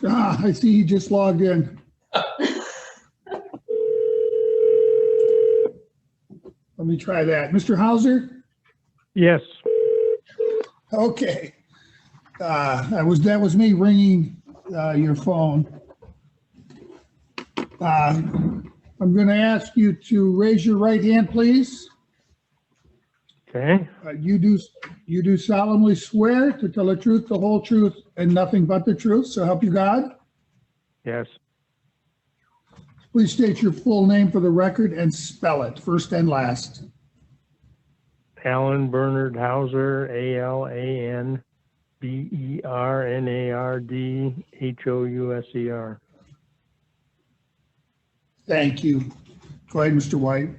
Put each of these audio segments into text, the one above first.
I see he just logged in. Let me try that. Mr. Hauser? Yes. Okay. That was me ringing your phone. I'm going to ask you to raise your right hand, please. Okay. You do solemnly swear to tell the truth, the whole truth, and nothing but the truth, so help you God? Yes. Please state your full name for the record and spell it, first and last. Alan Bernard Hauser, AlanBernardHouser. Thank you. Go ahead, Mr. White.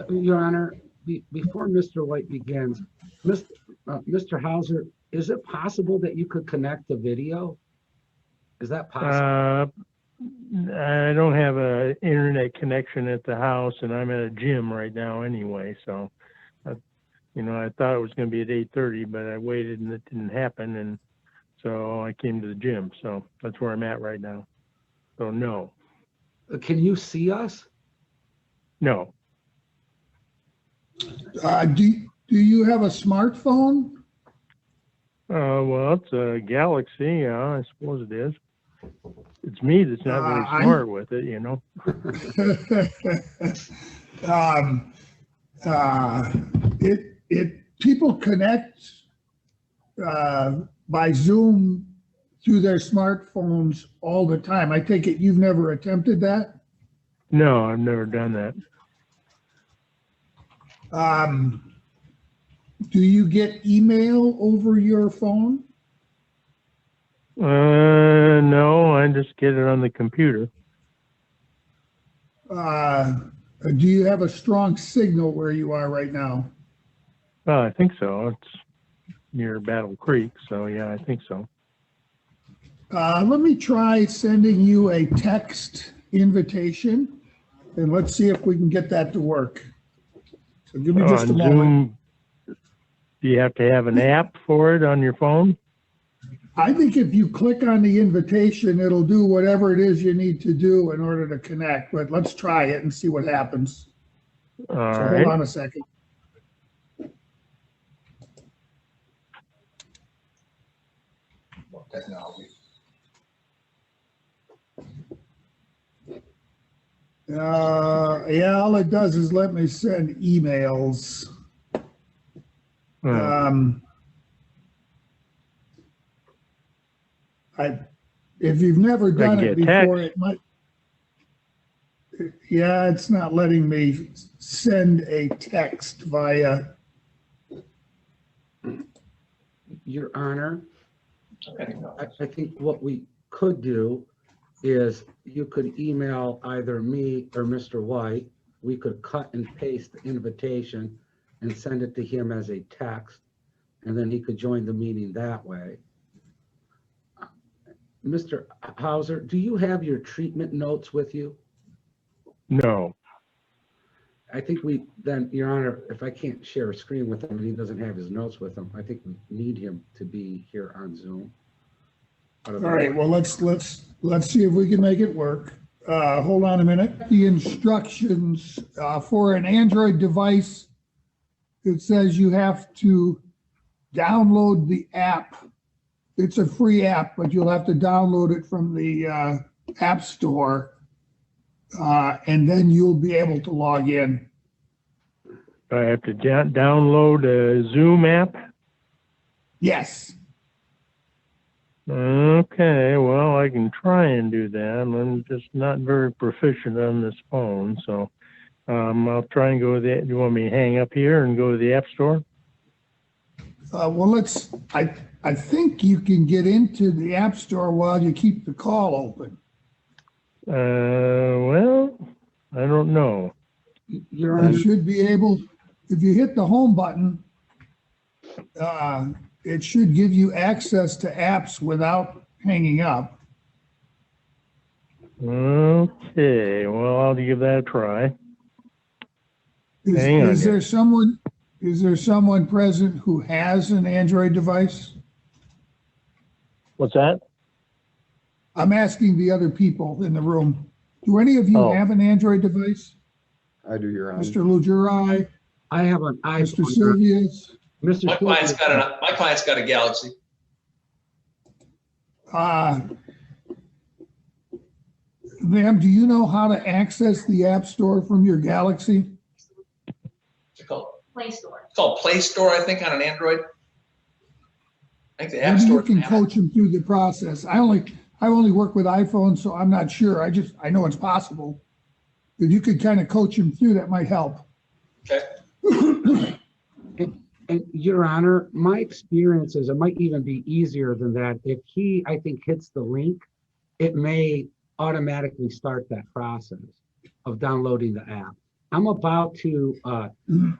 Your Honor, before Mr. White begins, Mr. Hauser, is it possible that you could connect the video? Is that possible? I don't have an internet connection at the house, and I'm at a gym right now anyway. So, I thought it was going to be at 8:30, but I waited and it didn't happen, and so I came to the gym. So that's where I'm at right now. So no. Can you see us? No. Do you have a smartphone? Well, it's a Galaxy. I suppose it is. It's me that's not very smart with it, People connect by Zoom through their smartphones all the time. I take it you've never attempted that? No, I've never done that. Do you get email over your phone? No, I just get it on the computer. Do you have a strong signal where you are right now? Well, I think so. It's near Battle Creek, so yeah, I think so. Let me try sending you a text invitation, and let's see if we can get that to work. So give me just a moment. Zoom, do you have to have an app for it on your phone? I think if you click on the invitation, it'll do whatever it is you need to do in order to connect, but let's try it and see what happens. All so right. Hold on a second. Technology. Yeah, all it does is let me send emails. If you've never done it before, it might. Yeah, it's not letting me send a text via. Your Honor, I think what we could do is you could email either me or Mr. White. We could cut and paste the invitation and send it to him as a text, and then he could join the meeting that way. Mr. Hauser, do you have your treatment notes with you? No. I think then, Your Honor, if I can't share a screen with him and he doesn't have his notes with him, I think we need him to be here on Zoom. All right, well, let's see if we can make it work. Hold on a minute. The instructions for an Android device, it says you have to download the app. It's a free app, but you'll have to download it from the App Store, and then you'll be able to log in. I have to download a Zoom app? Yes. Okay, well, I can try and do that. I'm just not very proficient on this phone, so I'll try and go with that. You want me to hang up here and go to the App Store? Well, I think you can get into the App Store while you keep the call open. Well, I don't know. You should be able, if you hit the home button, it should give you access to apps without hanging up. Okay, well, I'll give that a try. Is there someone present who has an Android device? What's that? I'm asking the other people in the room. Do any of you Oh. have an Android device? I do, Your Honor. Mr. Lujurai, I have an Mr. iPhone. Silvius? Mr. My client's Silvius- my client's got a Galaxy. Ma'am, do you know how to access the App Store from your Galaxy? What's it called? Play Store. It's called Play Store, I think, on an Android. I think the App Maybe you Store. can coach them through the process. I only work with iPhones, so I'm not sure. I know it's possible. If you could kind of coach them through, that might help. Okay. And Your Honor, my experience is it might even be easier than that. If he, I think, hits the link, it may automatically start that process of downloading the app. I'm about to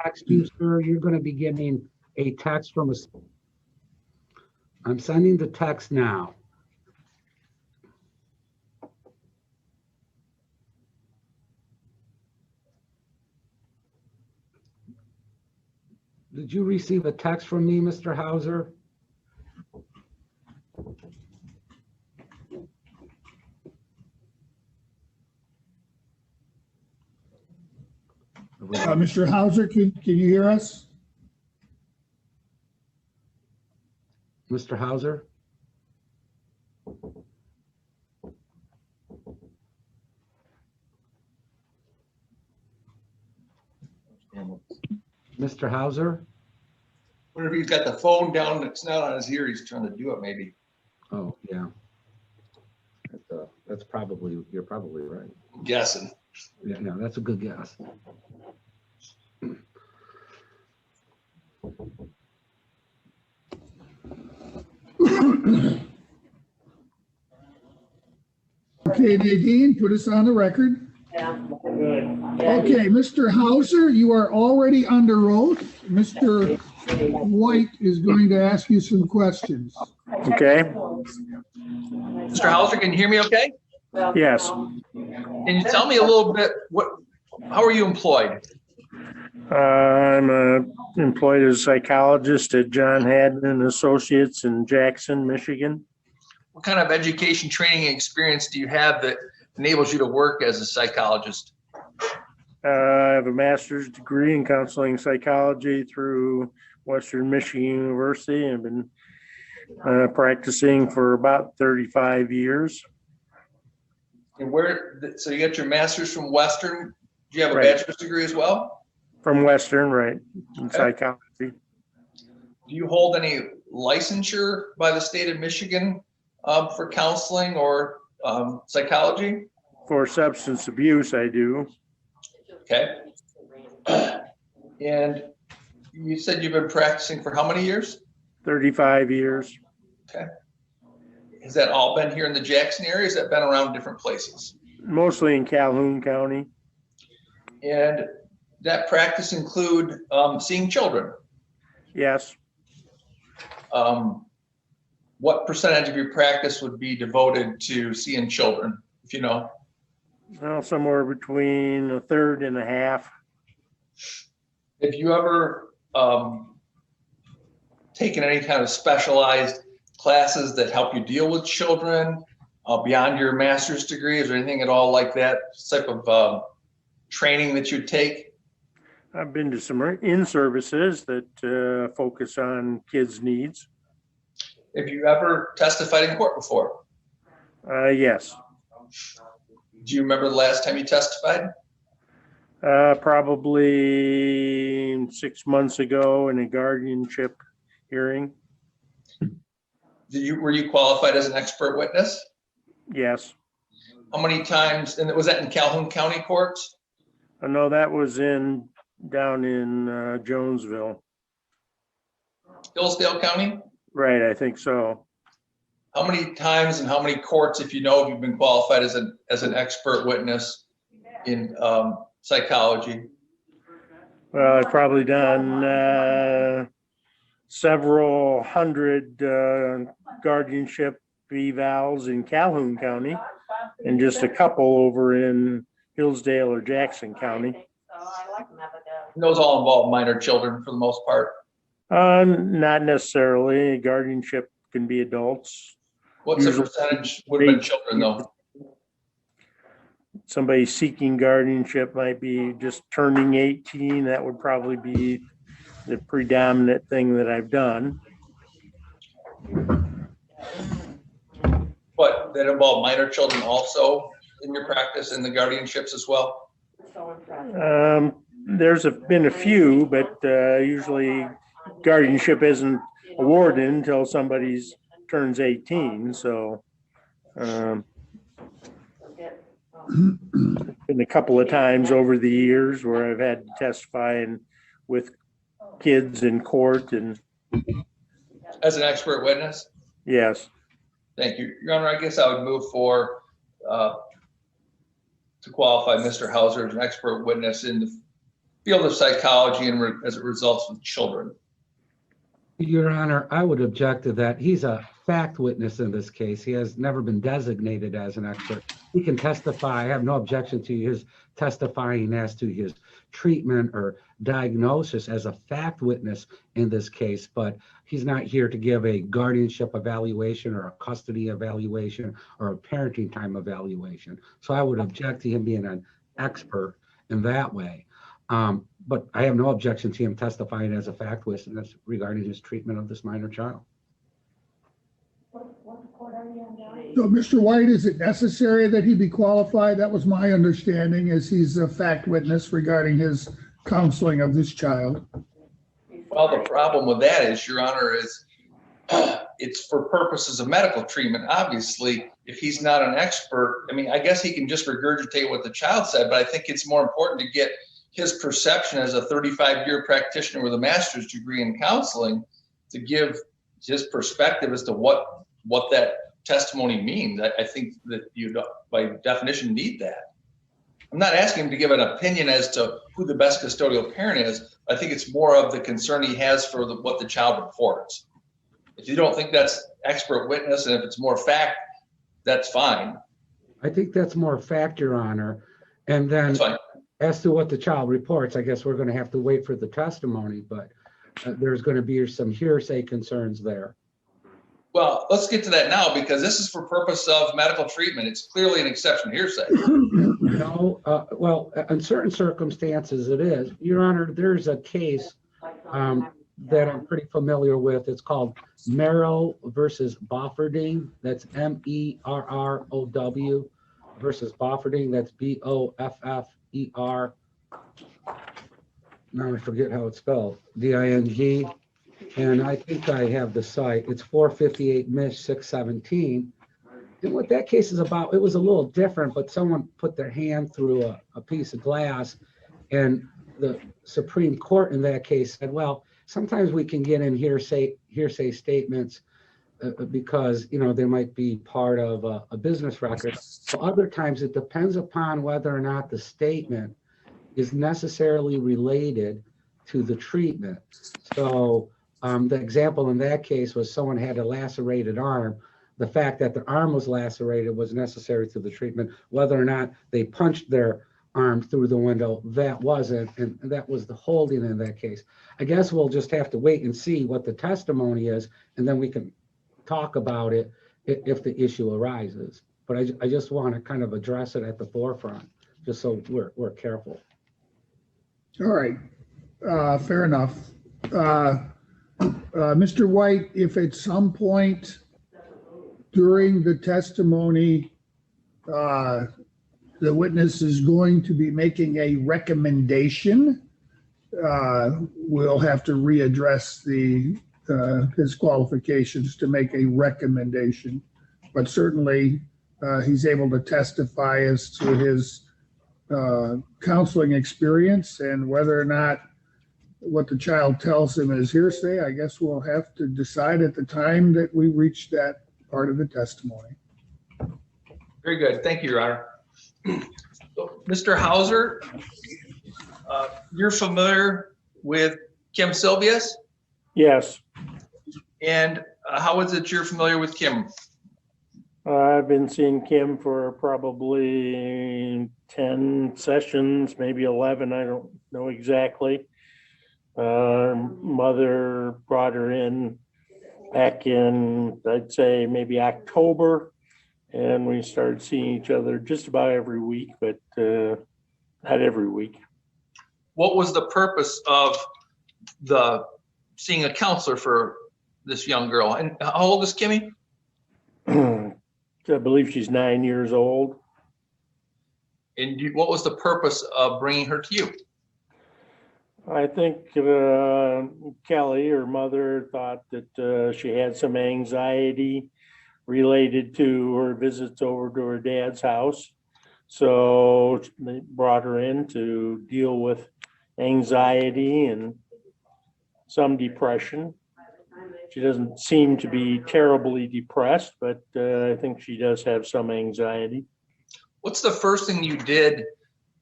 text you, sir. You're going to be getting a text from I'm sending the text now. Did you receive a text from me, Mr. Hauser? Mr. Hauser, can you hear us? Mr. Hauser? Mr. Hauser? Wonder if he's got the phone down, it's not on his ear, he's trying to do it maybe. Oh, yeah. That's probably, you're probably right. I'm guessing. Yeah, no, that's a good guess. Okay, Nadine, put us on the record. Yeah. Okay, Mr. Hauser, you are already under oath. Mr. White is going to ask you some questions. Okay, Mr. Hauser, can you hear me okay? yes. Can you tell me a little bit, how are you employed? I'm employed as a psychologist at John Haddon and Associates in Jackson, Michigan. What kind of education, training, and experience do you have that enables you to work as a psychologist? I have a master's degree in counseling psychology through Western Michigan University. I've been practicing for about 35 years. And so you got your master's from Western, do you have a Right. bachelor's degree as well? From Western, right, in Okay. psychology. Do you hold any licensure by the state of Michigan for counseling or psychology? For substance abuse, I do. Okay. And you said you've been practicing for how many years? 35 years. Has that all been here in the Jackson area? Has that been around different places? Mostly in Calhoun County. And that practice include seeing children? Yes. What percentage of your practice would be devoted to seeing children, if you know? Well, somewhere between a third and a half. Have you ever taken any kind of specialized classes that help you deal with children beyond your master's degree? Is there anything at all like that type of training that you'd take? I've been to some in-services that focus on kids' needs. Have you ever testified in court before? Yes. Do you remember the last time you testified? Probably 6 months ago in a guardianship hearing. Were you qualified as an expert witness? Yes. How many times, and was that in Calhoun County courts? No, that was down in Jonesville. Hillsdale County? Right, I think so. How many times and how many courts, if you know, have you been qualified as an expert witness in psychology? Well, I've probably done several hundred guardianship evals in Calhoun County and just a couple over in Hillsdale or Jackson County. And those all involve minor children for the most part. Not necessarily. Guardianship can be adults. What's the Usually percentage would have been children though? somebody seeking guardianship might be just turning 18. That would probably be the predominant thing that I've done. But that involve minor children also in your practice in the guardianships as well? There's been a few, but usually guardianship isn't awarded until somebody's turns 18. So been a couple of times over the years where I've had to testify with kids in court, and As an expert witness? yes. Thank you. Your Honor, I guess I would move for to qualify Mr. Hauser as an expert witness in the field of psychology and as it results with children. Your Honor, I would object to that. He's a fact witness in this case. He has never been designated as an expert. He can testify. I have no objection to his testifying as to his treatment or diagnosis as a fact witness in this case, but he's not here to give a guardianship evaluation or a custody evaluation or a parenting time evaluation. So I would object to him being an expert in that way. But I have no objection to him testifying as a fact witness regarding his treatment of this minor child. So, Mr. White, is it necessary that he be qualified? That was my understanding, as he's a fact witness regarding his counseling of this child. Well, the problem with that is, Your Honor, is it's for purposes of medical treatment. Obviously, if he's not an expert, I mean, I guess he can just regurgitate what the child said, but I think it's more important to get his perception as a 35-year practitioner with a master's degree in counseling to give his perspective as to what that testimony means. I think that you, by definition, need that. I'm not asking him to give an opinion as to who the best custodial parent is. I think it's more of the concern he has for what the child reports. If you don't think that's expert witness, and if it's more fact, that's fine. I think that's more fact, Your Honor. And then as to what the child reports, I guess we're going to have to wait for the testimony, but there's going to be some hearsay concerns there. Well, let's get to that now, because this is for purpose of medical treatment. It's clearly an exception to hearsay. No, well, in certain circumstances it is. Your Honor, there's a case that I'm pretty familiar with. It's called Merrow versus Bofferding. That's MERROW versus Bofferding. That's BOFFER. Now I forget how it's spelled. DING. And I think I have the site. It's 458 Mich 617. And what that case is about, it was a little different, but someone put their hand through a piece of glass, and the Supreme Court in that case said, well, sometimes we can get in hearsay statements because, you know, they might be part of a business record. So other times it depends upon whether or not the statement is necessarily related to the treatment. So the example in that case was someone had a lacerated arm. The fact that the arm was lacerated was necessary to the treatment. Whether or not they punched their arm through the window, that wasn't, and that was the holding in that case. I guess we'll just have to wait and see what the testimony is, and then we can talk about it if the issue arises. But I just want to kind of address it at the forefront, just so we're careful. All right, fair enough. Mr. White, if at some point during the testimony, the witness is going to be making a recommendation, we'll have to readdress his qualifications to make a recommendation. But certainly he's able to testify as to his counseling experience, and whether or not what the child tells him is hearsay, I guess we'll have to decide at the time that we reach that part of the testimony. Very good. Thank you, Your Honor. So, Mr. Hauser, you're familiar with Kim Silvius? Yes. And how is it you're familiar with Kim? I've been seeing Kim for probably 10 sessions, maybe 11. I don't know exactly. Mother brought her in back in, I'd say maybe October. And we started seeing each other just about every week, but not every week. What was the purpose of the seeing a counselor for this young girl? And how old is Kimmy? I believe she's 9 years old. And what was the purpose of bringing her to you? I think Kelly, her mother, thought that she had some anxiety related to her visits over to her dad's house. So they brought her in to deal with anxiety and some depression. She doesn't seem to be terribly depressed, but I think she does have some anxiety. What's the first thing you did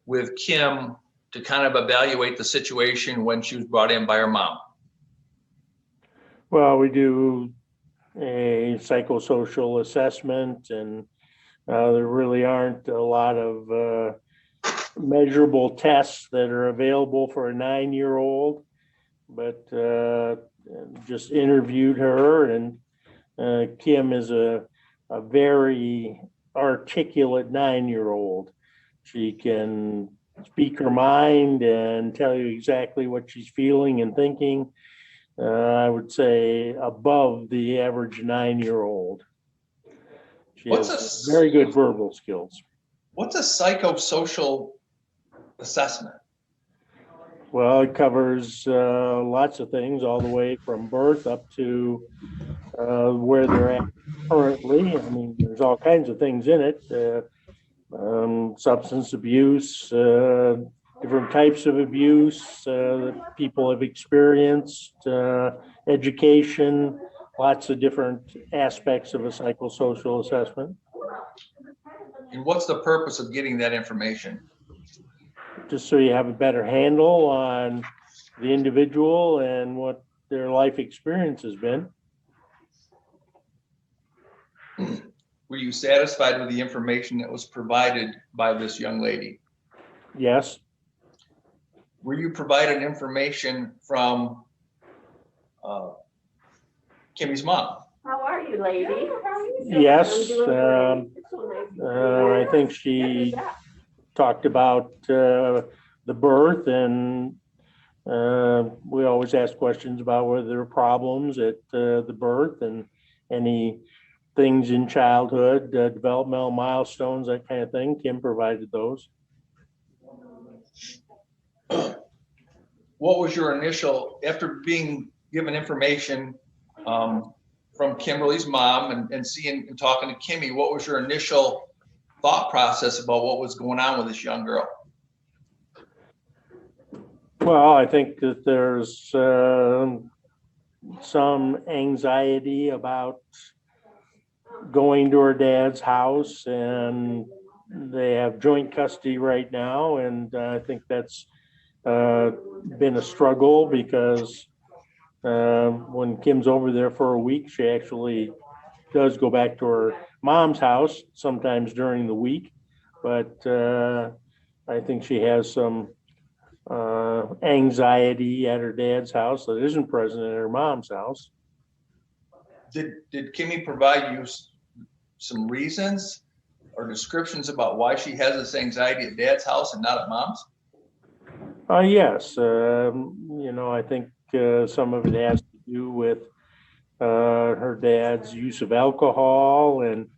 with Kim to kind of evaluate the situation when she was brought in by her mom? Well, we do a psychosocial assessment, and there really aren't a lot of measurable tests that are available for a 9-year-old, but just interviewed her, and Kim is a very articulate 9-year-old. She can speak her mind and tell you exactly what she's feeling and thinking. I would say above the average 9-year-old. She has very good verbal skills. What's a psychosocial assessment? Well, it covers lots of things, all the way from birth up to where they're at currently. I mean, there's all kinds of things in it. Substance abuse, different types of abuse that people have experienced, education, lots of different aspects of a psychosocial assessment. And what's the purpose of getting that information? Just so you have a better handle on the individual and what their life experience has been. Were you satisfied with the information that was provided by this young lady? Yes. Were you provided information from Kimmy's mom? How are you, lady? Yes. I think she talked about the birth, and we always ask questions about whether there are problems at the birth and any things in childhood, developmental milestones, that kind of thing. Kim provided those. What was your initial, after being given information from Kimberly's mom and seeing and talking to Kimmy, what was your initial thought process about what was going on with this young girl? Well, I think that there's some anxiety about going to her dad's house, and they have joint custody right now. And I think that's been a struggle because when Kim's over there for a week, she actually does go back to her mom's house sometimes during the week. But I think she has some anxiety at her dad's house that isn't present at her mom's house. Did Kimmy provide you some reasons or descriptions about why she has this anxiety at dad's house and not at mom's? Yes. I think some of it has to do with her dad's use of alcohol, and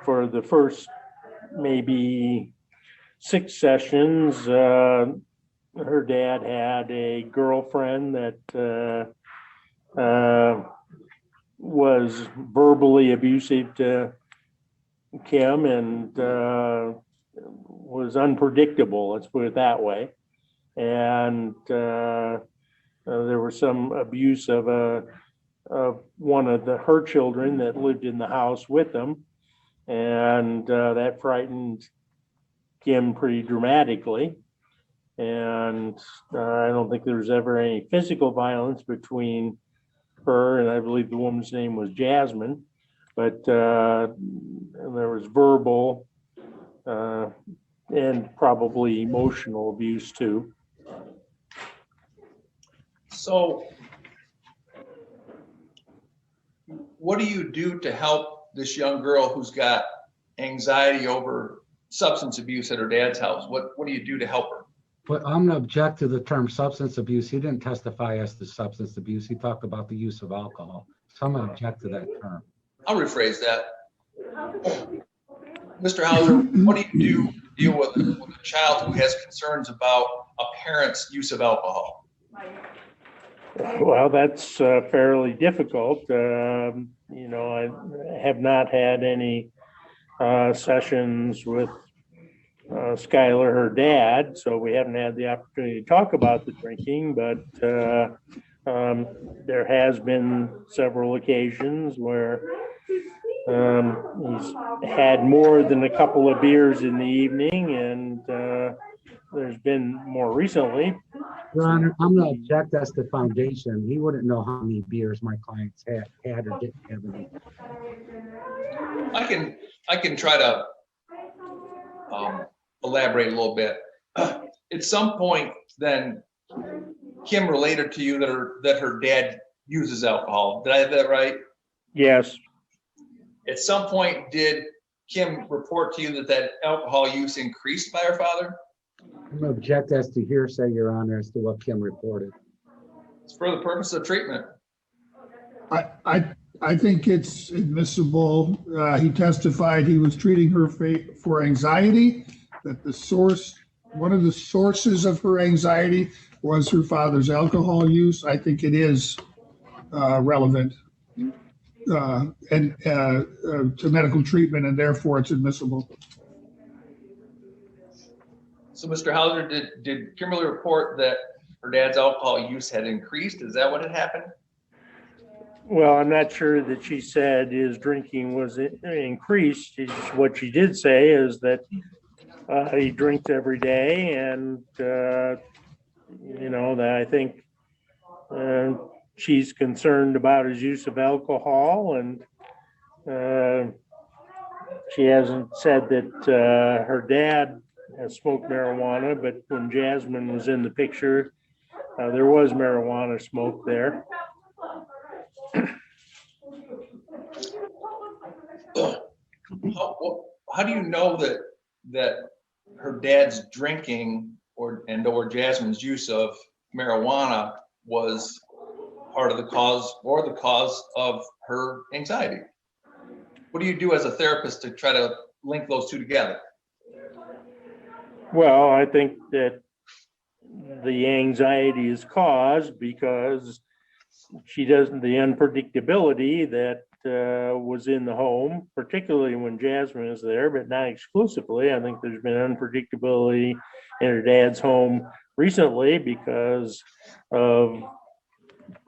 for the first maybe 6 sessions, her dad had a girlfriend that was verbally abusive to Kim and was unpredictable, let's put it that way. And there was some abuse of one of her children that lived in the house with them, and that frightened Kim pretty dramatically. And I don't think there was ever any physical violence between her and I believe the woman's name was Jasmine, but there was verbal and probably emotional abuse too. So what do you do to help this young girl who's got anxiety over substance abuse at her dad's house? What do you do to help her? But I'm gonna object to the term substance abuse. He didn't testify as to substance abuse. He talked about the use of alcohol. So I'm gonna object to that term. I'll rephrase that. Mr. Hauser, what do you do to deal with a child who has concerns about a parent's use of alcohol? Well, that's fairly difficult. You know, I have not had any sessions with Skylar, her dad, so we haven't had the opportunity to talk about the drinking, but there has been several occasions where he's had more than a couple of beers in the evening, and there's been more recently. Your Honor, I'm gonna object as to foundation. He wouldn't know how many beers my clients had or didn't have any. I can try to elaborate a little bit. At some point, then Kim related to you that her dad uses alcohol. Did I have that right? Yes. At some point, did Kim report to you that alcohol use increased by her father? I'm gonna object as to hearsay, Your Honor, as to what Kim reported. It's for the purpose of treatment. I think it's admissible. He testified he was treating her for anxiety, that one of the sources of her anxiety was her father's alcohol use. I think it is relevant and to medical treatment, and therefore it's admissible. So, Mr. Hauser, did Kimberly report that her dad's alcohol use had increased? Is that what had happened? Well, I'm not sure that she said his drinking was increased. What she did say is that he drinks every day, and you know, that I think she's concerned about his use of alcohol, and she hasn't said that her dad has smoked marijuana, but when Jasmine was in the picture, there was marijuana smoke there. How do you know that her dad's drinking or Jasmine's use of marijuana was part of the cause or the cause of her anxiety? What do you do as a therapist to try to link those two together? Well, I think that the anxiety is caused because the unpredictability that was in the home, particularly when Jasmine is there, but not exclusively. I think there's been unpredictability in her dad's home recently because of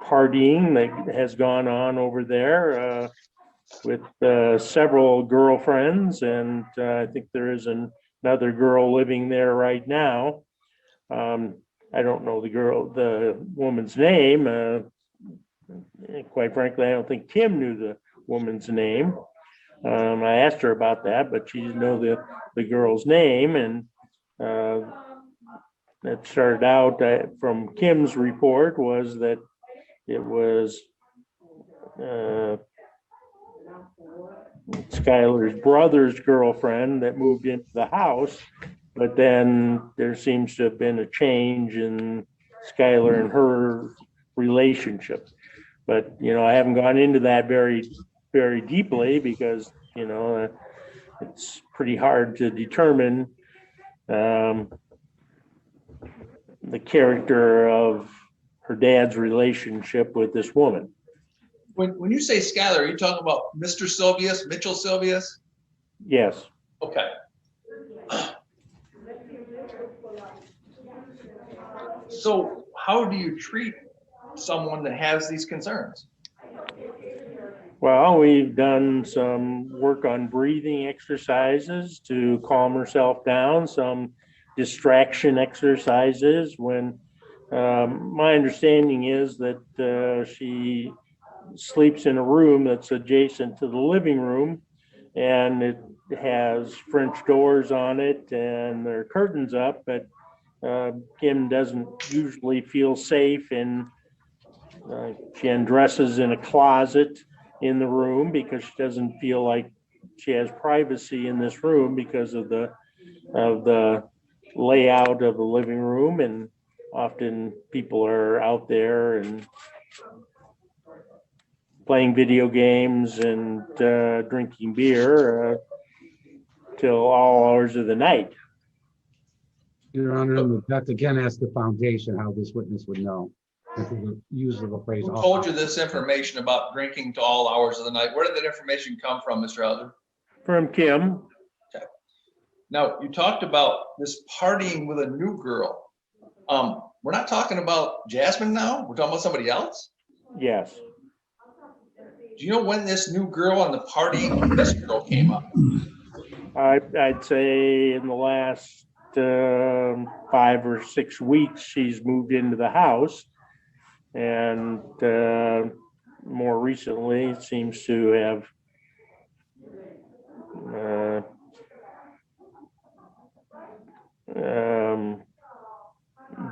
partying that has gone on over there with several girlfriends, and I think there is another girl living there right now. I don't know the woman's name. Quite frankly, I don't think Kim knew the woman's name. I asked her about that, but she didn't know the girl's name, and that started out from Kim's report was that it was Skylar's brother's girlfriend that moved into the house, but then there seems to have been a change in Skylar and her relationship. But, you know, I haven't gone into that very, very deeply because, you know, it's pretty hard to determine the character of her dad's relationship with this woman. When you say Skylar, are you talking about Mr. Sylvius, Mitchell Sylvius? Yes. Okay. So how do you treat someone that has these concerns? Well, we've done some work on breathing exercises to calm herself down, some distraction exercises. When my understanding is that she sleeps in a room that's adjacent to the living room, and it has French doors on it and there are curtains up, but Kim doesn't usually feel safe, and she undresses in a closet in the room because she doesn't feel like she has privacy in this room because of the layout of the living room, and often people are out there and playing video games and drinking beer till all hours of the night. Your Honor, that again ask the foundation how this witness would know. If the use of the phrase. Who told you this information about drinking to all hours of the night? Where did that information come from, Mr. Hauser? From Kim. Okay. Now, you talked about this partying with a new girl. We're not talking about Jasmine now? We're talking about somebody else? Yes. Do you know when this new girl and the partying with this girl came up? I'd say in the last 5 or 6 weeks, she's moved into the house. And more recently, it seems to have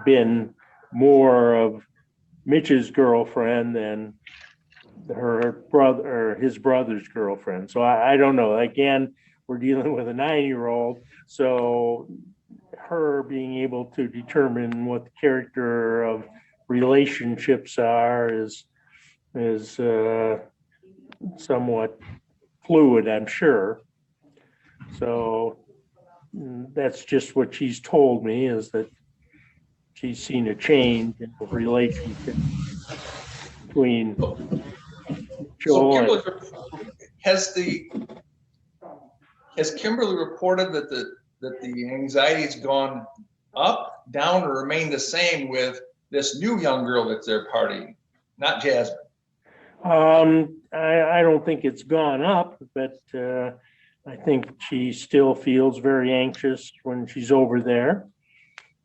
been more of Mitch's girlfriend than her brother or his brother's girlfriend. So I don't know. Again, we're dealing with a 9-year-old, so her being able to determine what the character of relationships are is somewhat fluid, I'm sure. So that's just what she's told me, is that she's seen a change in the relationship between Joel and. Has Kimberly reported that the anxiety's gone up, down, or remained the same with this new young girl that's there partying, not Jasmine? I don't think it's gone up, but I think she still feels very anxious when she's over there.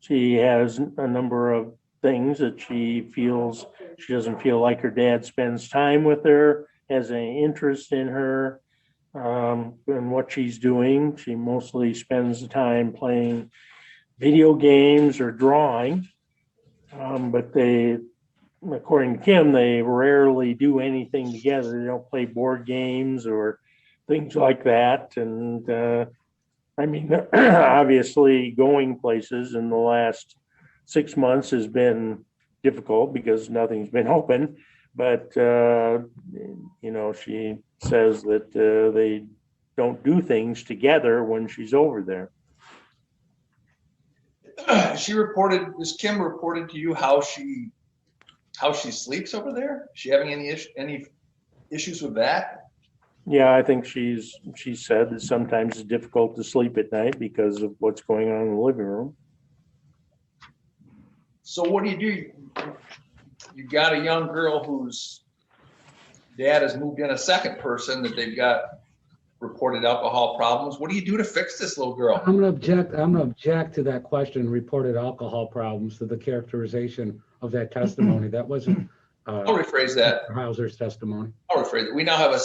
She has a number of things that she feels she doesn't feel like her dad spends time with her, has any interest in her, and what she's doing. She mostly spends the time playing video games or drawing, but they, according to Kim, they rarely do anything together. They don't play board games or things like that. And I mean, obviously going places in the last 6 months has been difficult because nothing's been open. But, she says that they don't do things together when she's over there. Has Kim reported to you how she sleeps over there? Is she having any issues with that? Yeah, I think she said that sometimes it's difficult to sleep at night because of what's going on in the living room. So what do? You got a young girl whose dad has moved in, a second person that they've got reported alcohol problems. What do you do to fix this little girl? I'm gonna object to that question, reported alcohol problems, to the characterization of that testimony. That wasn't I'll rephrase that. Hauser's testimony. I'll rephrase it. We now have a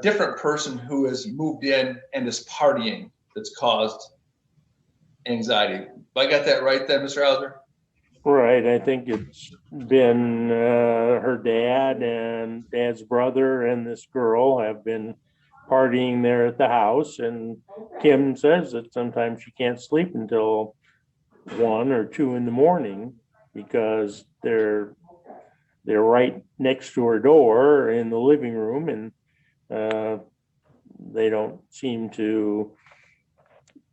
different person who has moved in and is partying that's caused anxiety. Have I got that right then, Mr. Hauser? Right. I think it's been her dad and dad's brother and this girl have been partying there at the house. And Kim says that sometimes she can't sleep until 1 or 2 in the morning because they're right next to her door in the living room, and they don't seem to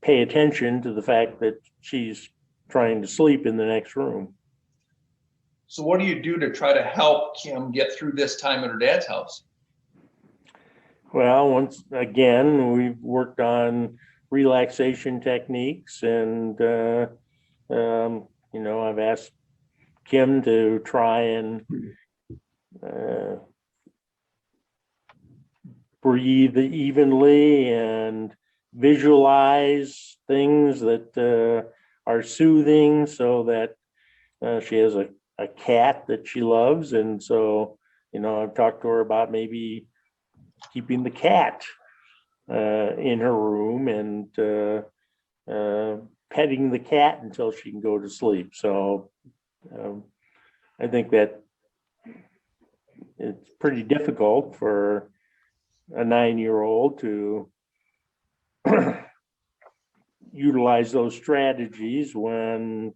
pay attention to the fact that she's trying to sleep in the next room. So what do you do to try to help Kim get through this time at her dad's house? Well, once again, we've worked on relaxation techniques, and I've asked Kim to try and breathe evenly and visualize things that are soothing, so that she has a cat that she loves. And so, I've talked to her about maybe keeping the cat in her room and petting the cat until she can go to sleep. So I think that it's pretty difficult for a 9-year-old to utilize those strategies when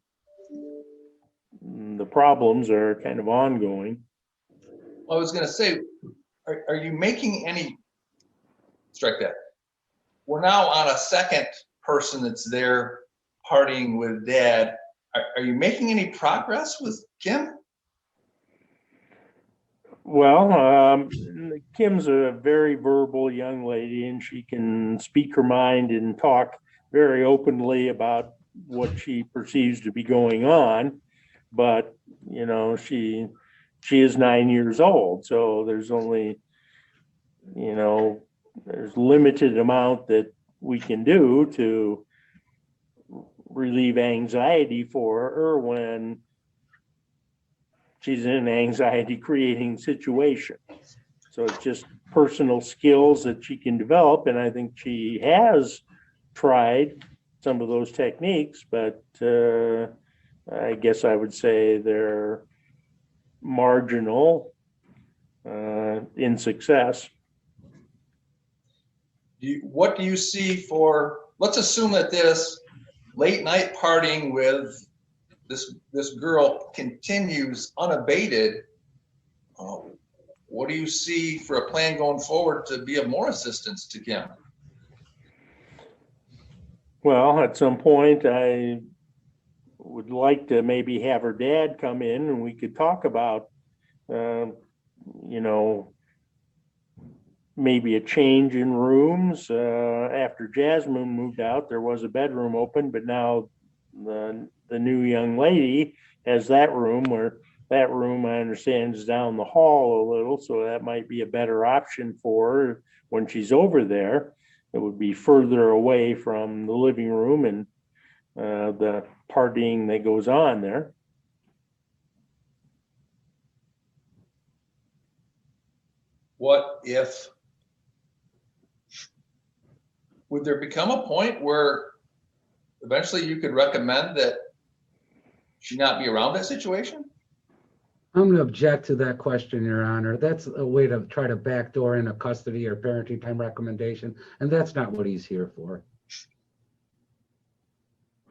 the problems are kind of ongoing. I was going to say, are you making any, strike that. We're now on a second person that's there partying with dad. Are you making any progress with Kim? Well, Kim's a very verbal young lady, and she can speak her mind and talk very openly about what she perceives to be going on. But, you know, she is 9 years old, so there's only, you know, there's limited amount that we can do to relieve anxiety for her when she's in an anxiety creating situation. So it's just personal skills that she can develop. And I think she has tried some of those techniques, but I guess I would say they're marginal in success. What do you see for, let's assume that this late night partying with this girl continues unabated. What do you see for a plan going forward to be of more assistance to Kim? Well, at some point, I would like to maybe have her dad come in and we could talk about, you know, maybe a change in rooms. After Jasmine moved out, there was a bedroom open, but now the new young lady has that room, where that room, I understand, is down the hall a little, so that might be a better option for her when she's over there. It would be further away from the living room and the partying that goes on there. What if, would there become a point where eventually you could recommend that she not be around that situation? I'm going to object to that question, Your Honor. That's a way to try to backdoor in a custody or parenting time recommendation, and that's not what he's here for.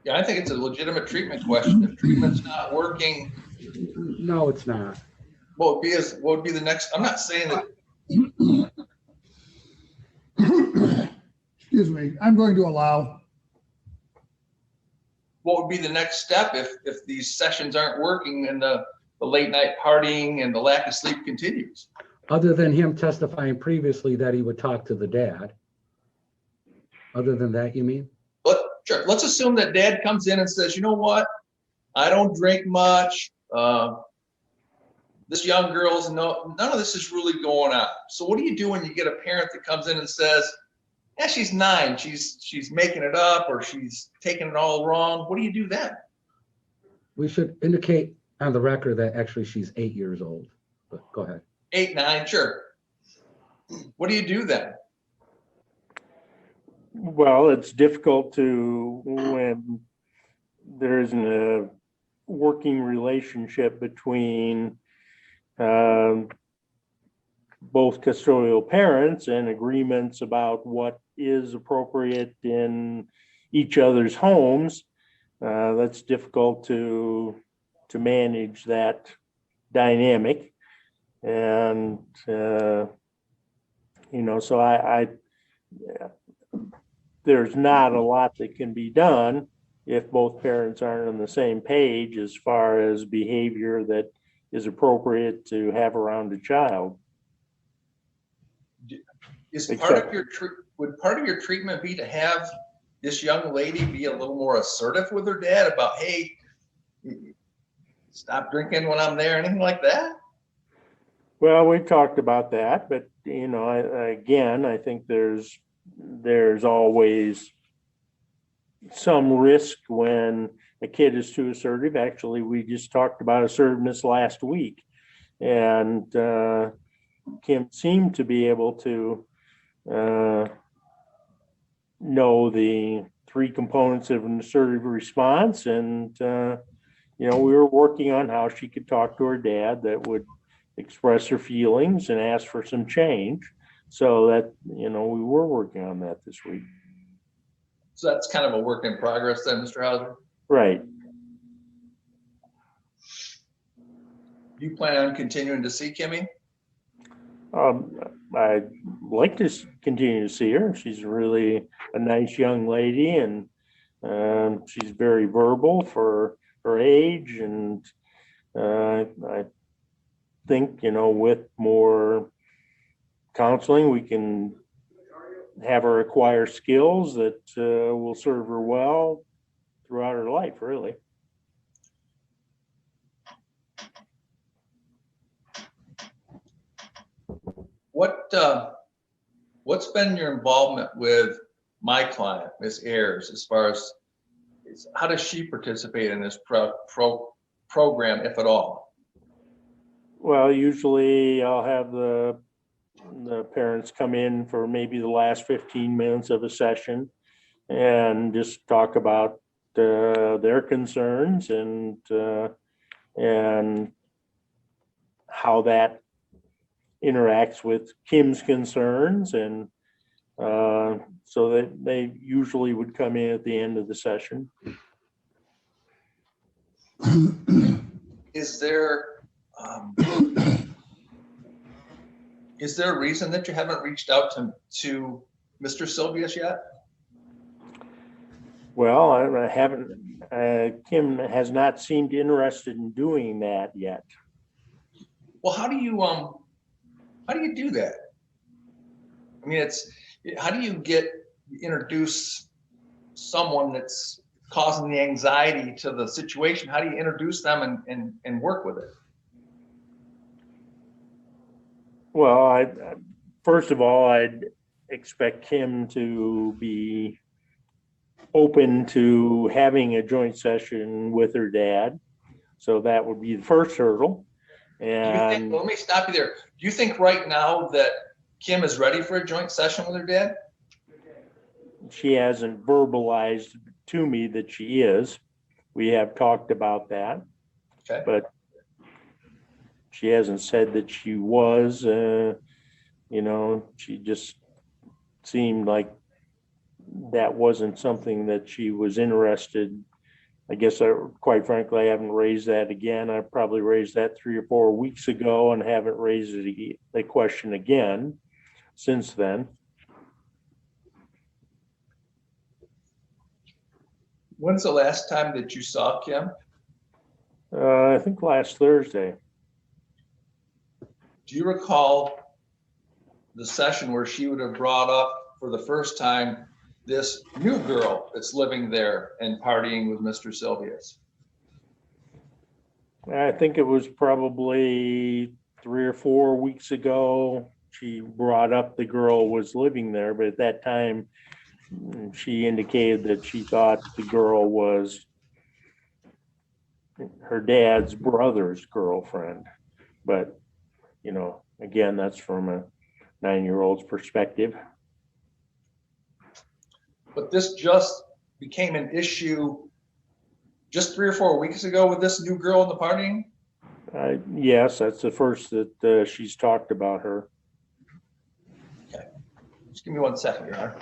Yeah, I think it's a legitimate treatment question. If treatment's not working, No, it's not. what would be the next? I'm not saying that. Excuse me, I'm going to allow. What would be the next step if these sessions aren't working and the late night partying and the lack of sleep continues? Other than him testifying previously that he would talk to the dad. Other than that, you mean? Sure. Let's assume that dad comes in and says, you know what? I don't drink much. This young girl's none of this is really going on. So what do you do when you get a parent that comes in and says, yeah, she's 9, she's making it up, or she's taking it all wrong? What do you do then? We should indicate on the record that actually she's 8 years old, but go ahead. 8, 9, sure. What do you do then? Well, it's difficult to, when there isn't a working relationship between both custodial parents and agreements about what is appropriate in each other's homes. That's difficult to manage that dynamic. And, you know, so I there's not a lot that can be done if both parents aren't on the same page as far as behavior that is appropriate to have around a child. Would part of your treatment be to have this young lady be a little more assertive with her dad about, hey, stop drinking when I'm there, anything like that? Well, we talked about that, but you know, I think there's always some risk when a kid is too assertive. Actually, we just talked about assertiveness last week, and Kim seemed to be able to know the 3 components of an assertive response, and you know, we were working on how she could talk to her dad that would express her feelings and ask for some change. So that, we were working on that this week. So that's kind of a work in progress then, Mr. Hauser? Right. Do you plan on continuing to see Kimmy? I'd like to continue to see her. She's really a nice young lady, and she's very verbal for her age. And I think, with more counseling, we can have her acquire skills that will serve her well throughout her life, really. What's been your involvement with my client, Miss Ayers, as far as how does she participate in this program, if at all? Well, usually I'll have the parents come in for maybe the last 15 minutes of a session and just talk about their concerns and how that interacts with Kim's concerns, and so that they usually would come in at the end of the session. Is there a reason that you haven't reached out to Mr. Silvius yet? Well, I haven't. Kim has not seemed interested in doing that yet. Well, how do you do that? I mean, how do you introduce someone that's causing the anxiety to the situation? How do you introduce them and work with it? Well, first of all, I'd expect Kim to be open to having a joint session with her dad. So that would be the first hurdle. And let me stop you there. Do you think right now that Kim is ready for a joint session with her dad? She hasn't verbalized to me that she is. We have talked about that. Okay. But she hasn't said that she was. She just seemed like that wasn't something that she was interested. I guess quite frankly, I haven't raised that again. I probably raised that 3 or 4 weeks ago and haven't raised the question again since then. When's the last time that you saw Kim? I think last Thursday. Do you recall the session where she would have brought up for the first time this new girl that's living there and partying with Mr. Silvius? I think it was probably 3 or 4 weeks ago. She brought up the girl was living there, but at that time, she indicated that she thought the girl was her dad's brother's girlfriend. But, again, that's from a 9-year-old's perspective. But this just became an issue just 3 or 4 weeks ago with this new girl in the partying? Yes, that's the first that she's talked about her. Okay. Just give me 1 second, Your Honor.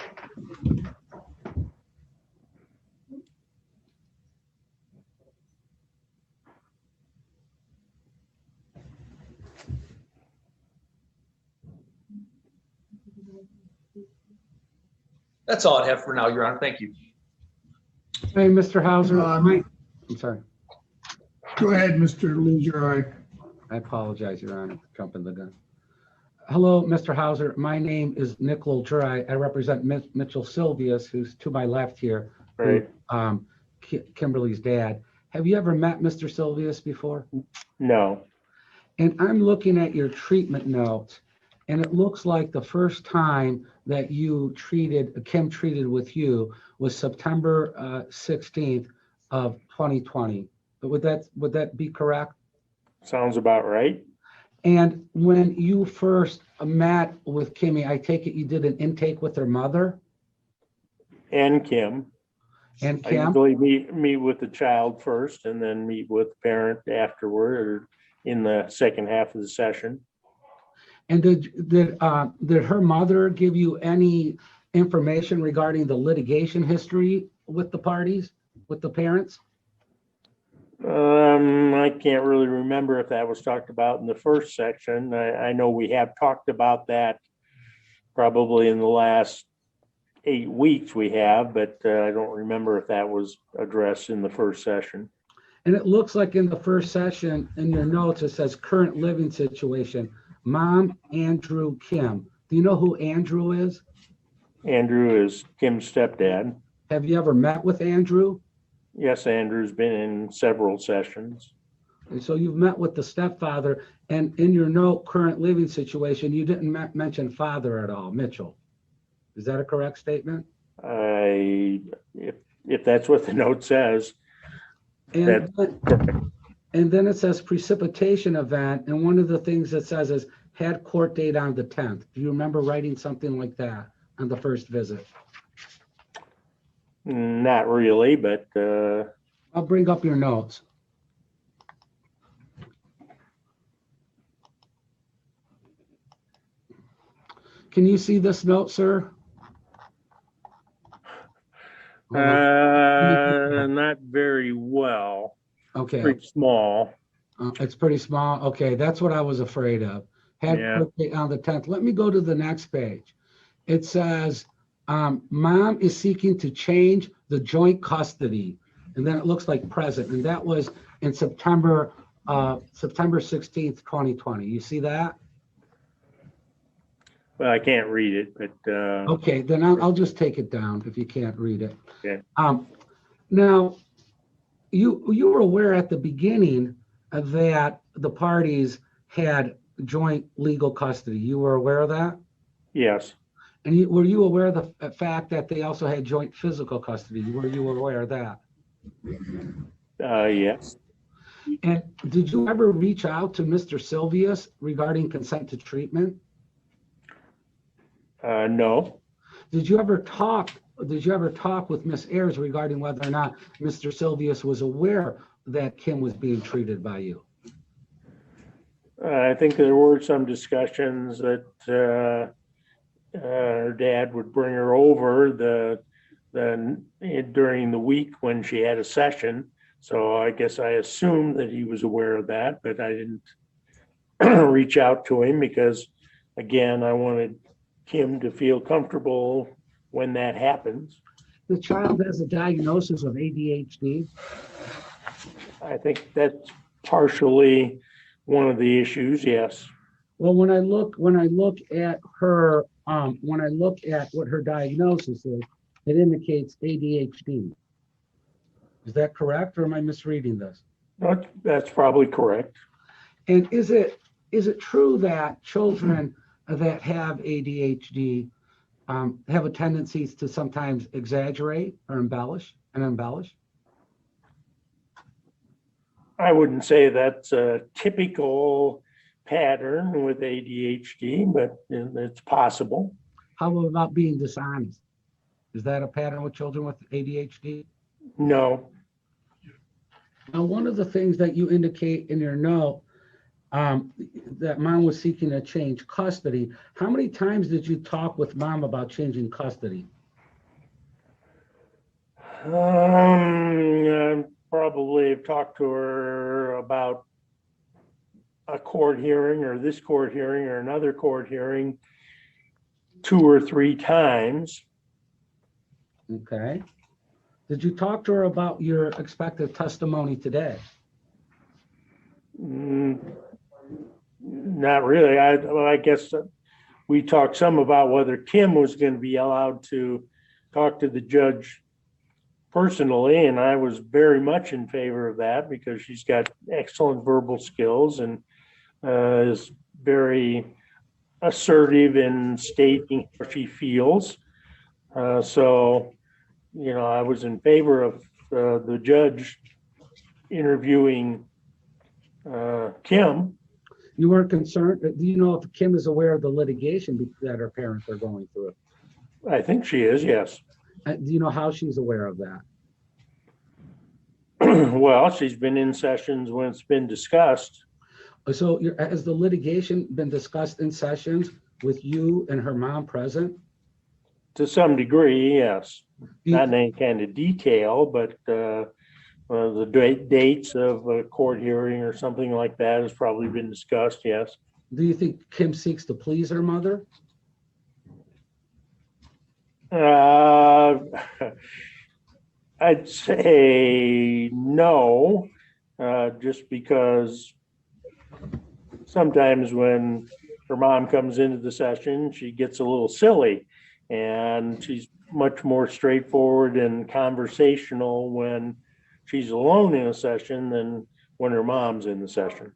That's all I have for now, Your Honor. Thank you. Hey, Mr. Hauser, I'm sorry. Go ahead, Mr. Lugeroy. I apologize, Your Honor, for jumping the gun. Hello, Mr. Hauser. My name is Nick Lugeroy. I represent Mitchell Silvius, who's to my left here. Right. Kimberly's dad. Have you ever met Mr. Silvius before? No. And I'm looking at your treatment notes, and it looks like the first time that Kim treated with you was September 16th of 2020. But would that be correct? Sounds about right. And when you first met with Kimmy, I take it you did an intake with her mother? And Kim. And I Kim? usually meet with the child first and then meet with the parent afterward, or in the second half of the session. And did her mother give you any information regarding the litigation history with the parties, with the parents? I can't really remember if that was talked about in the first section. I know we have talked about that probably in the last 8 weeks we have, but I don't remember if that was addressed in the first session. And it looks like in the first session, in your notes, it says current living situation, Mom, Andrew, Kim. Do you know who Andrew is? Andrew is Kim's stepdad. Have you ever met with Andrew? Yes, Andrew's been in several sessions. And so you've met with the stepfather, and in your note, current living situation, you didn't mention father at all, Mitchell. Is that a correct statement? If that's what the note says. And then it says precipitation event, and one of the things it says is had court date on the 10th. Do you remember writing something like that on the first visit? Not really, but I'll bring up your notes. Can you see this note, sir? not very well. Okay. Pretty small. It's pretty small. Okay, that's what I was afraid of. Had court date on the 10th. Let me go to the next page. It says, Mom is seeking to change the joint custody. And then it looks like present. And that was in September 16th, 2020. You see that? Well, I can't read it, but Okay, then I'll just take it down if you can't read it. okay. Now, you were aware at the beginning that the parties had joint legal custody. You were aware of that? Yes. And were you aware of the fact that they also had joint physical custody? Were you aware of that? Yes. And did you ever reach out to Mr. Silvius regarding consent to treatment? No. Did you ever talk with Miss Ayers regarding whether or not Mr. Silvius was aware that Kim was being treated by you? I think there were some discussions that her dad would bring her over during the week when she had a session. So I guess I assumed that he was aware of that, but I didn't reach out to him because, again, I wanted Kim to feel comfortable when that happens. The child has a diagnosis of ADHD. I think that's partially one of the issues, yes. Well, when I look at her, when I look at what her diagnosis is, it indicates ADHD. Is that correct, or am I misreading this? No, that's probably correct. And is it true that children that have ADHD have a tendency to sometimes exaggerate or embellish? I wouldn't say that's a typical pattern with ADHD, but it's possible. How about being dishonest? Is that a pattern with children with ADHD? No. Now, one of the things that you indicate in your note, that Mom was seeking to change custody. How many times did you talk with Mom about changing custody? Probably have talked to her about a court hearing or this court hearing or another court hearing 2 or 3 times. Okay. Did you talk to her about your expected testimony today? Not really. I guess we talked some about whether Kim was going to be allowed to talk to the judge personally, and I was very much in favor of that because she's got excellent verbal skills and is very assertive in stating how she feels. So, I was in favor of the judge interviewing Kim. You weren't concerned? Do you know if Kim is aware of the litigation that her parents are going through? I think she is, yes. Do you know how she's aware of that? Well, she's been in sessions when it's been discussed. So has the litigation been discussed in sessions with you and her mom present? To some degree, yes. Do you- Not in any kind of detail, but the dates of a court hearing or something like that has probably been discussed, yes. Do you think Kim seeks to please her mother? Uh, I'd say no, just because sometimes when her mom comes into the session, she gets a little silly, and she's much more straightforward and conversational when she's alone in a session than when her mom's in the session.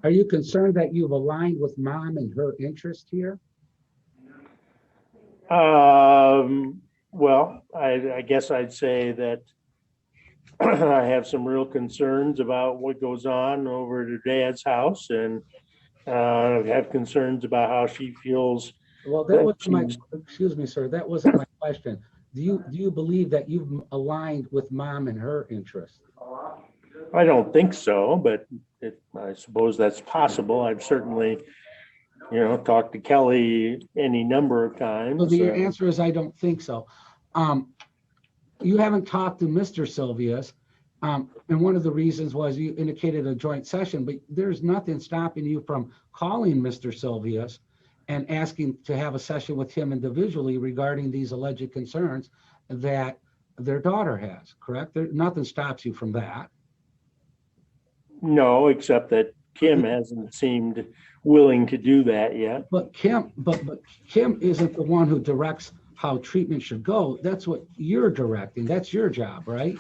Are you concerned that you've aligned with mom and her interest here? Well, I guess I'd say that I have some real concerns about what goes on over at her dad's house, and have concerns about how she feels. Well, that wasn't my, excuse me, sir, that wasn't my question. Do you believe that you've aligned with mom and her interest? I don't think so, but I suppose that's possible. I've certainly, talked to Kelly any number of times. So the answer is I don't think so. You haven't talked to Mr. Silvius, and one of the reasons was you indicated a joint session, but there's nothing stopping you from calling Mr. Silvius and asking to have a session with him individually regarding these alleged concerns that their daughter has, correct? Nothing stops you from that. No, except that Kim hasn't seemed willing to do that yet. But Kim isn't the one who directs how treatment should go. That's what you're directing. That's your job, right?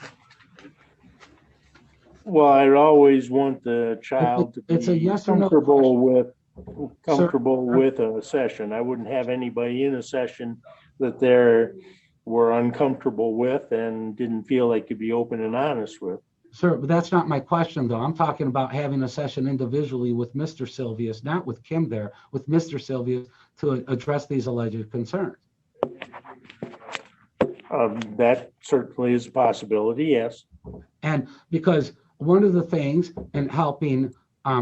Well, I'd always want the child to It's a be yes or no comfortable with a session. I wouldn't have anybody in a session that they were uncomfortable with and didn't feel they could be open and honest with. Sir, but that's not my question, though. I'm talking about having a session individually with Mr. Silvius, not with Kim there, with Mr. Silvius to address these alleged concerns. That certainly is a possibility, yes. And because one of the things in helping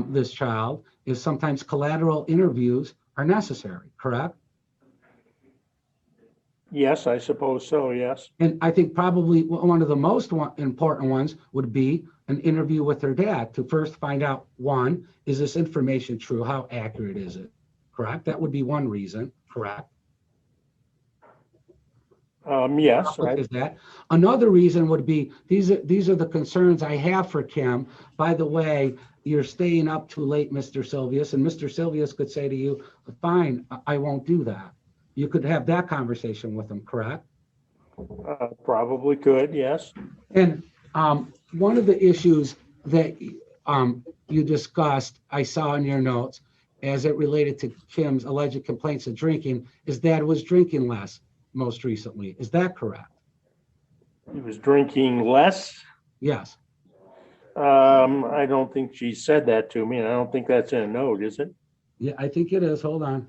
this child is sometimes collateral interviews are necessary, correct? Yes, I suppose so, yes. And I think probably one of the most important ones would be an interview with their dad to first find out, one, is this information true? How accurate is it? Correct? That would be one reason, correct? Yes. Right. Is that another reason would be these are the concerns I have for Kim. By the way, you're staying up too late, Mr. Silvius, and Mr. Silvius could say to you, fine, I won't do that. You could have that conversation with him, correct? Probably could, yes. And one of the issues that you discussed, I saw in your notes, as it related to Kim's alleged complaints of drinking, is Dad was drinking less most recently. Is that correct? He was drinking less? Yes. I don't think she said that to me, and I don't think that's in a note, is it? Yeah, I think it is. Hold on.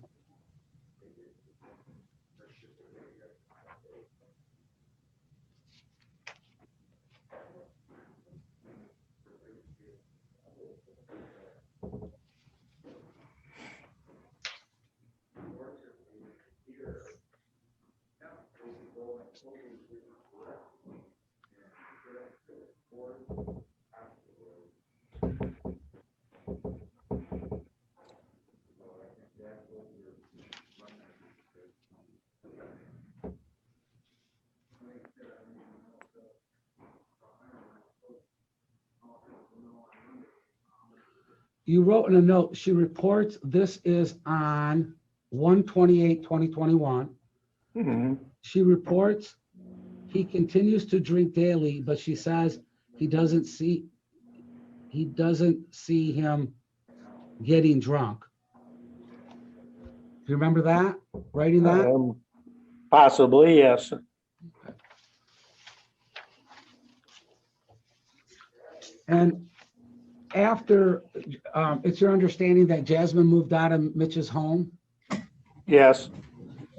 You wrote in a note, she reports this is on 1/28/2021. Mm-hmm. She reports he continues to drink daily, but she says he doesn't see him getting drunk. Do you remember that? Writing that? Possibly, yes. And after, it's your understanding that Jasmine moved out of Mitch's home, Yes.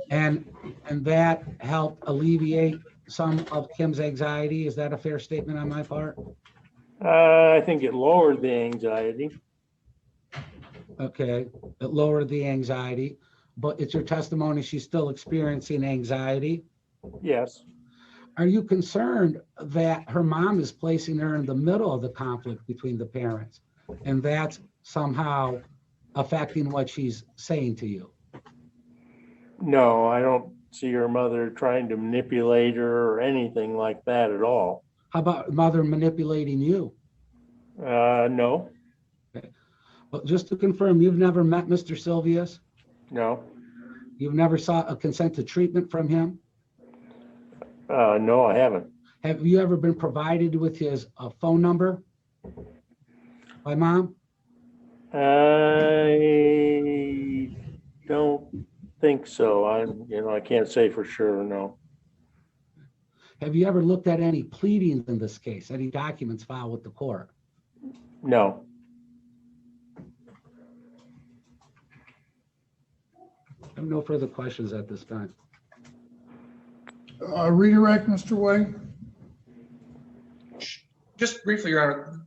and that helped alleviate some of Kim's anxiety. Is that a fair statement on my part? I think it lowered the anxiety. Okay, it lowered the anxiety, but it's your testimony she's still experiencing anxiety. Yes. Are you concerned that her mom is placing her in the middle of the conflict between the parents? And that's somehow affecting what she's saying to you? No, I don't see her mother trying to manipulate her or anything like that at all. How about mother manipulating you? No, Well, just to confirm, you've never met Mr. Silvius? no, You've never sought a consent to treatment from him? no, I haven't. Have you ever been provided with his phone number by mom? I don't think so. I can't say for sure, no. Have you ever looked at any pleadings in this case, any documents filed with the court? No. I have no further questions at this time. Redirect, Mr. White. Just briefly, Your Honor,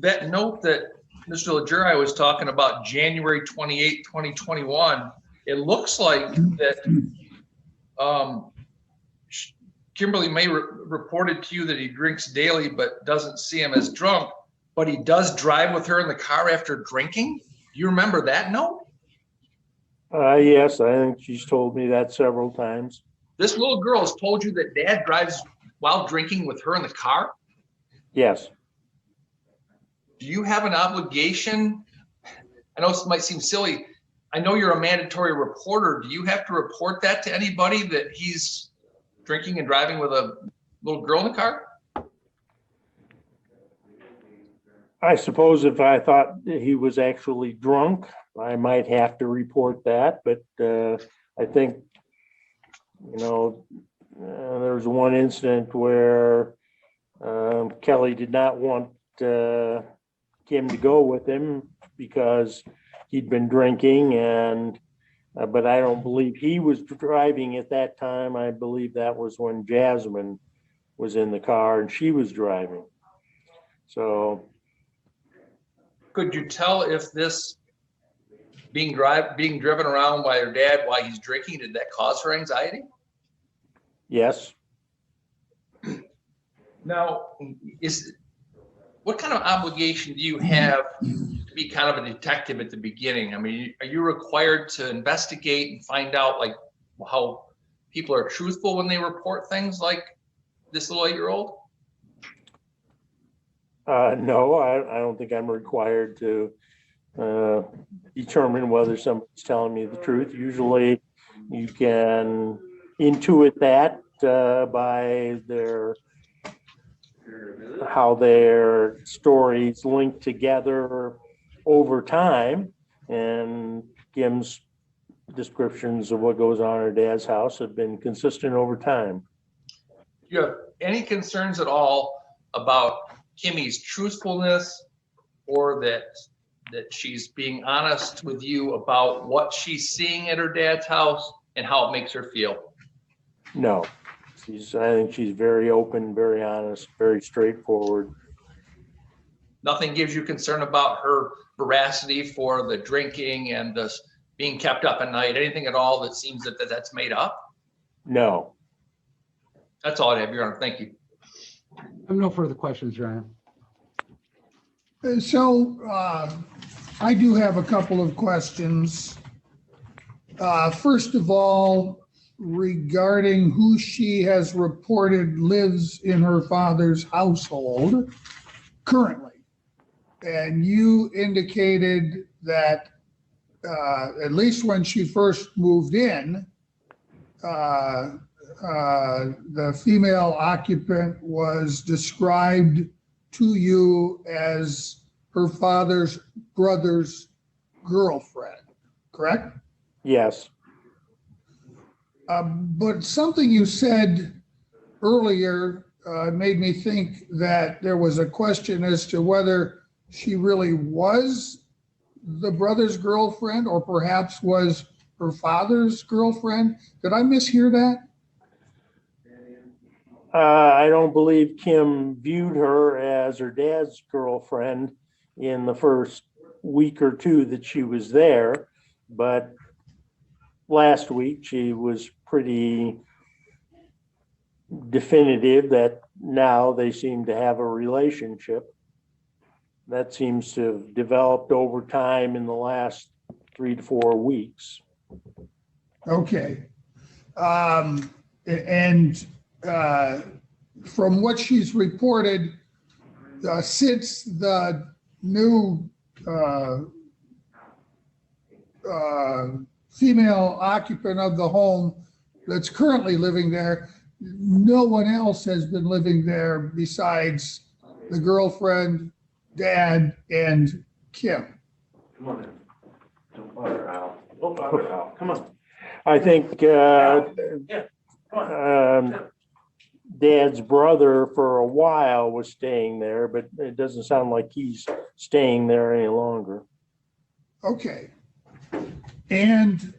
that note that Mr. Legere was talking about January 28, 2021, it looks like that Kimberly May reported to you that he drinks daily but doesn't see him as drunk, but he does drive with her in the car after drinking. Do you remember that note? Yes, I think she's told me that several times. This little girl has told you that dad drives while drinking with her in the car? Yes. Do you have an obligation? I know this might seem silly. I know you're a mandatory reporter. Do you have to report that to anybody that he's drinking and driving with a little girl in the car? I suppose if I thought he was actually drunk, I might have to report that, but I think, there was one incident where Kelly did not want Kim to go with him because he'd been drinking, but I don't believe he was driving at that time. I believe that was when Jasmine was in the car and she was driving. So could you tell if this being driven around by her dad while he's drinking, did that cause her anxiety? yes. Now, what kind of obligation do you have to be kind of a detective at the beginning? I mean, are you required to investigate and find out like how people are truthful when they report things like this little 8-year-old? No, I don't think I'm required to determine whether somebody's telling me the truth. Usually you can intuit that by how their stories link together over time, and Kim's descriptions of what goes on at her dad's house have been consistent over time. Do you have any concerns at all about Kimmy's truthfulness, or that she's being honest with you about what she's seeing at her dad's house and how it makes her feel? No, I think she's very open, very honest, very straightforward. Nothing gives you concern about her veracity for the drinking and the being kept up at night? Anything at all that seems that's made up? No. That's all I have, Your Honor. Thank you. I have no further questions, Your Honor. So I do have a couple of questions. First of all, regarding who she has reported lives in her father's household currently. And you indicated that at least when she first moved in, the female occupant was described to you as her father's brother's girlfriend, correct? Yes. But something you said earlier made me think that there was a question as to whether she really was the brother's girlfriend or perhaps was her father's girlfriend. Did I mishear that? I don't believe Kim viewed her as her dad's girlfriend in the first week or two that she was there, but last week she was pretty definitive that now they seem to have a relationship. That seems to have developed over time in the last 3 to 4 weeks. Okay. And from what she's reported, since the new female occupant of the home that's currently living there, no one else has been living there besides the girlfriend, dad, and Kim. Come on in. Don't bother Al. Don't bother Al. Come on. I think Dad's brother for a while was staying there, but it doesn't sound like he's staying there any longer. Okay. And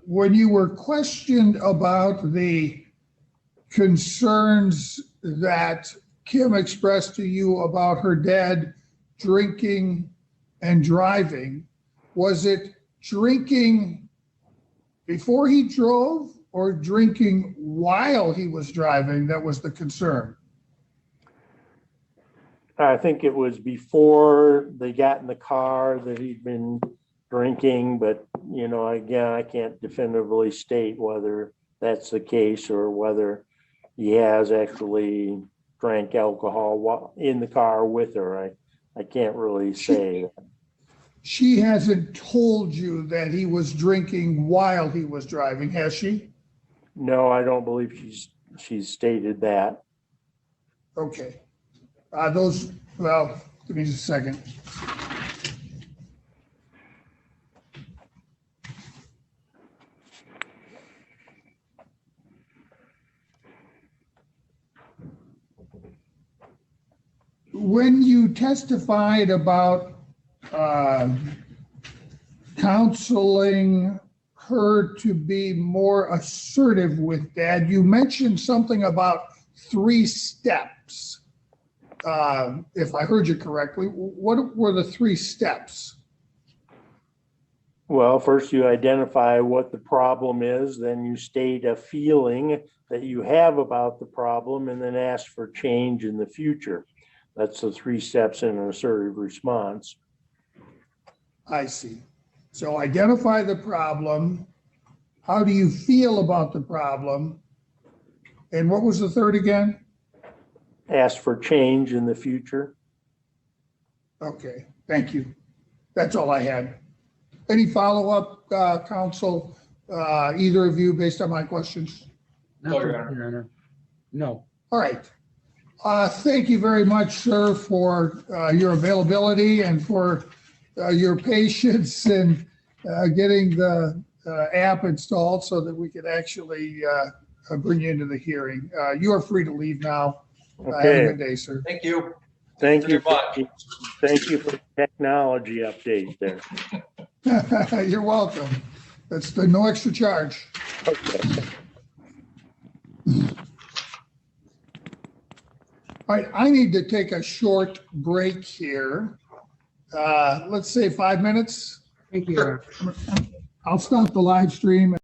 when you were questioned about the concerns that Kim expressed to you about her dad drinking and driving, was it drinking before he drove or drinking while he was driving that was the concern? I think it was before they got in the car that he'd been drinking, but again, I can't definitively state whether that's the case or whether he has actually drank alcohol while in the car with her. I can't really say. She hasn't told you that he was drinking while he was driving, has she? No, I don't believe she's stated that. Okay. Well, give me just a second. When you testified about counseling her to be more assertive with dad, you mentioned something about 3 steps. If I heard you correctly, what were the 3 steps? Well, first you identify what the problem is, then you state a feeling that you have about the problem, and then ask for change in the future. That's the 3 steps in an assertive response. I see. So identify the problem. How do you feel about the problem? And what was the third again? Ask for change in the future. Okay, thank you. That's all I had. Any follow-up, counsel, either of you, based on my questions? No, Your Honor. No. All right. Thank you very much, sir, for your availability and for your patience in getting the app installed so that we could actually bring you into the hearing. You are free to leave now. Have a Okay. good day, sir. Thank you. Thank you. Thank you Thank you for the technology update there. You're welcome. That's the no extra charge. Okay. All right, I need to take a short break here. Let's say 5 minutes. Thank you, Your Honor. I'll stop the live stream.